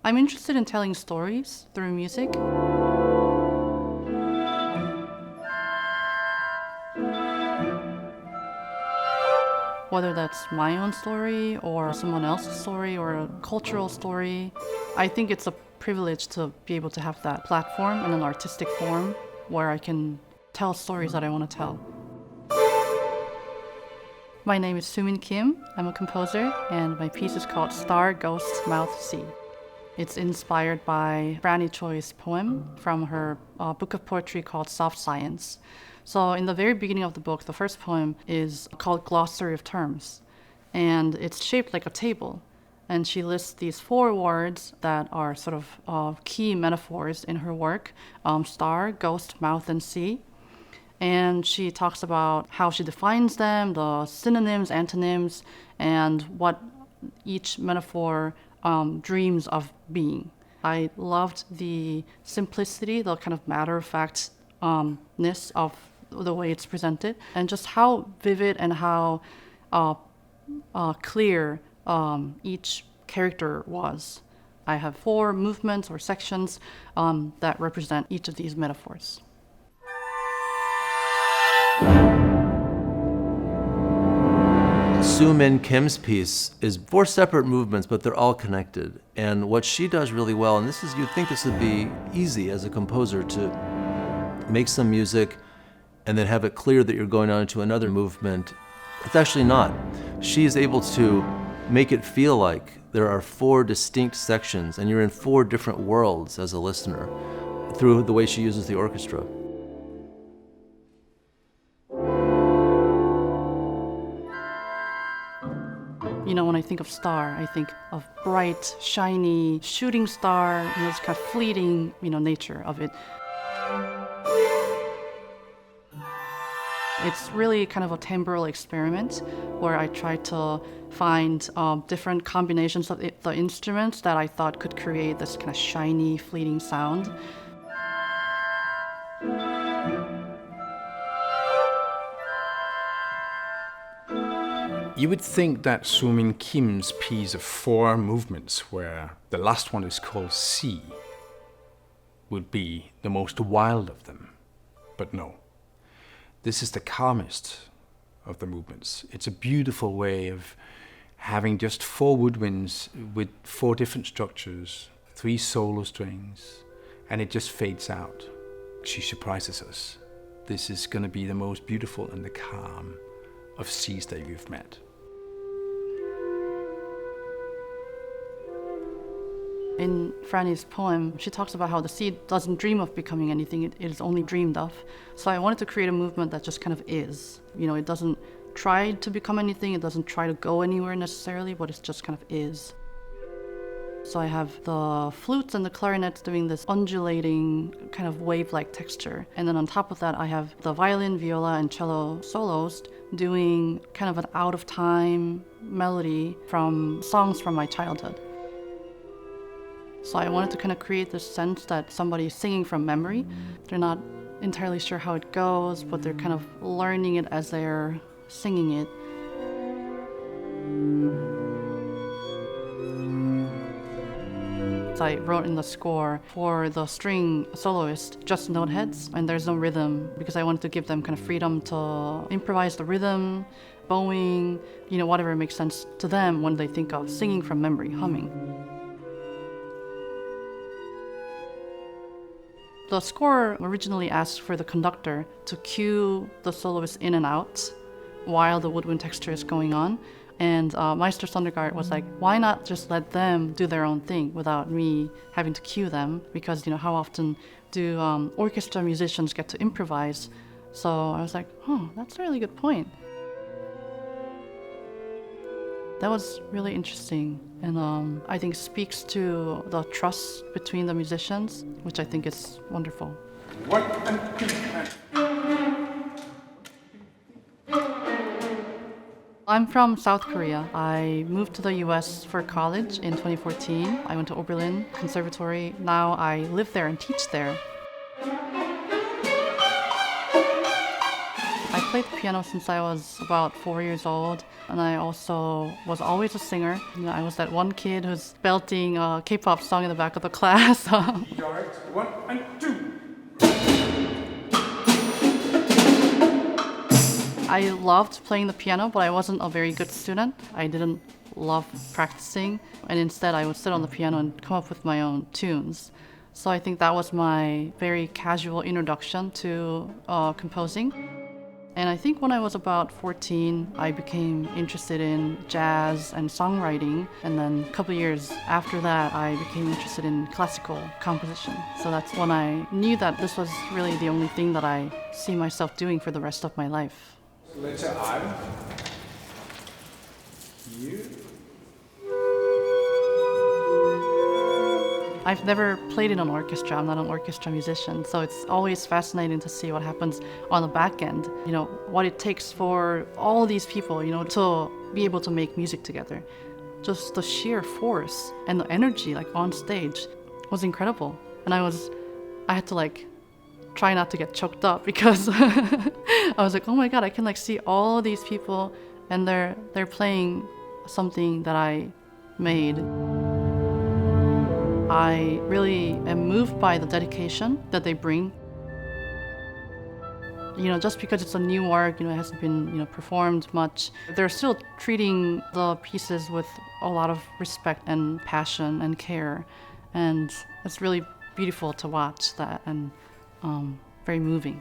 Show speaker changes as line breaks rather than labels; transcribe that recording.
I'm interested in telling stories through music. Whether that's my own story or someone else's story or a cultural story, I think it's a privilege to be able to have that platform in an artistic form where I can tell stories that I want to tell. My name is Soomin Kim. I'm a composer, and my piece is called Star, Ghost, Mouth, Sea. It's inspired by Franny Choi's poem from her book of poetry called Soft Science. So in the very beginning of the book, the first poem is called Glossary of Terms, and it's shaped like a table. And she lists these 4 words that are sort of key metaphors in her work, star, ghost, mouth, and sea. And she talks about how she defines them, the synonyms, antonyms, and what each metaphor dreams of being. I loved the simplicity, the kind of matter-of-factness of the way it's presented, and just how vivid and how clear each character was. I have 4 movements or sections that represent each of these metaphors.
Soomin Kim's piece is 4 separate movements, but they're all connected. And what she does really well, and you'd think this would be easy as a composer to make some music and then have it clear that you're going on to another movement. It's actually not. She is able to make it feel like there are 4 distinct sections and you're in 4 different worlds as a listener through the way she uses the orchestra.
You know, when I think of star, I think of bright, shiny, shooting star, this kind of fleeting, nature of it. It's really kind of a timbral experiment where I tried to find different combinations of the instruments that I thought could create this kind of shiny, fleeting sound.
You would think that Soomin Kim's piece of 4 movements, where the last one is called Sea, would be the most wild of them. But no. This is the calmest of the movements. It's a beautiful way of having just 4 woodwinds with 4 different structures, 3 solo strings, and it just fades out. She surprises us. This is going to be the most beautiful and the calm of seas that you've met.
In Franny's poem, she talks about how the sea doesn't dream of becoming anything, it is only dreamed of. So I wanted to create a movement that just kind of is. It doesn't try to become anything, it doesn't try to go anywhere necessarily, but it just kind of is. So I have the flutes and the clarinets doing this undulating kind of wave-like texture. And then on top of that, I have the violin, viola, and cello solos doing kind of an out-of-time melody from songs from my childhood. So I wanted to kind of create this sense that somebody is singing from memory. They're not entirely sure how it goes, but they're kind of learning it as they're singing it. So I wrote in the score for the string soloist just note heads, and there's no rhythm because I wanted to give them kind of freedom to improvise the rhythm, bowing, whatever makes sense to them when they think of singing from memory, humming. The score originally asked for the conductor to cue the soloist in and out while the woodwind texture is going on. And Meister Søndergård was like, why not just let them do their own thing without me having to cue them? Because, how often do orchestra musicians get to improvise? So I was like, that's a really good point. That was really interesting, and I think speaks to the trust between the musicians, which I think is wonderful. I'm from South Korea. I moved to the US for college in 2014. I went to Oberlin Conservatory. Now I live there and teach there. I played the piano since I was about 4 years old, and I also was always a singer. You know, I was that one kid who's belting a K-pop song in the back of the class.
Yards, 1 and 2.
I loved playing the piano, but I wasn't a very good student. I didn't love practicing, and instead I would sit on the piano and come up with my own tunes. So I think that was my very casual introduction to composing. And I think when I was about 14, I became interested in jazz and songwriting. And then a couple years after that, I became interested in classical composition. So that's when I knew that this was really the only thing that I see myself doing for the rest of my life.
Letter I. Here.
I've never played in an orchestra. I'm not an orchestra musician, so it's always fascinating to see what happens on the back end. You know, what it takes for all these people, you know, to be able to make music together. Just the sheer force and the energy, like on stage, was incredible. And I had to like try not to get choked up because I was like, oh my God, I can like see all these people and they're playing something that I made. I really am moved by the dedication that they bring. You know, just because it's a new work, you know, it hasn't been, you know, performed much, they're still treating the pieces with a lot of respect and passion and care. And it's really beautiful to watch that and very moving.